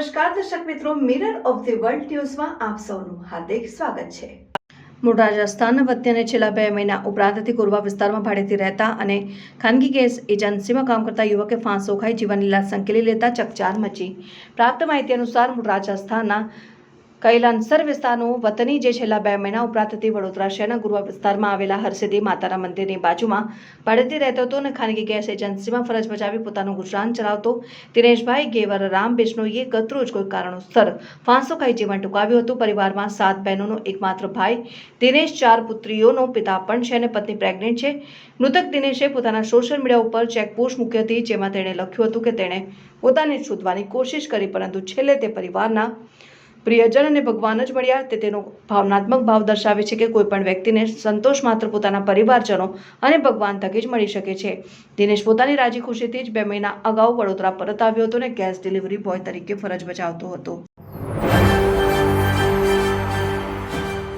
નમસ્કાર દર્શક મિત્રો, મિરર ઓફ ધી વર્લ્ડ ન્યૂઝમાં આપ સૌનું હાર્દિક સ્વાગત છે। મૂળ રાજસ્થાનના વતનીને છેલ્લા 2 મહિના ઉપરાંતથી કોરબા વિસ્તારમાં ભાડેથી રહેતા અને ખાનગી ગેસ એજન્સીમાં કામ કરતા યુવકે ફાંસો ખાઈ જીવનલીલા સંકેલી લેતા ચકચાર મચી। પ્રાપ્ત માહિતી અનુસાર મૂળ રાજસ્થાનના કૈલાનસર વિસ્તારનો વતની જે છેલ્લા 2 મહિના ઉપરાંતથી વડોદરા શહેરના ગુરવા વિસ્તારમાં આવેલા હરસિદ્ધિ માતાના મંદિરની બાજુમાં ભાડેથી રહેતો હતો અને ખાનગી ગેસ એજન્સીમાં ફરજ બજાવી પોતાનું ગુજરાન ચલાવતો દિનેશભાઈ ગેવરરામ બિશ્નોઈએ ગતરોજ કોઈ કારણોસર ફાંસો ખાઈ જીવન ટૂંકાવ્યું હતું। પરિવારમાં 7 બહેનોનો એકમાત્ર ભાઈ દિનેશ 4 પુત્રીઓનો પિતા પણ છે અને પત્ની પ્રેગ્નેન્ટ છે। મૃતક દિનેશે પોતાના સોશિયલ મીડિયા ઉપર ચેકપોસ્ટ મૂકી હતી, જેમાં તેણે લખ્યું હતું કે તેણે પોતાને શોધવાની કોશિશ કરી, પરંતુ છેલ્લે તે પરિવારના પ્રિયજન અને ભગવાન જ મળ્યા। તે તેનો ભાવનાત્મક ભાવ દર્શાવે છે કે કોઈ પણ વ્યક્તિને સંતોષ માત્ર પોતાના પરિવારજનો અને ભગવાન થકી જ મળી શકે છે। દિનેશ પોતાની રાજી ખુશીથી જ 2 મહિના અગાઉ વડોદરા પરત આવ્યો હતો અને ગેસ ડિલિવરી બોય તરીકે ફરજ બજાવતો હતો।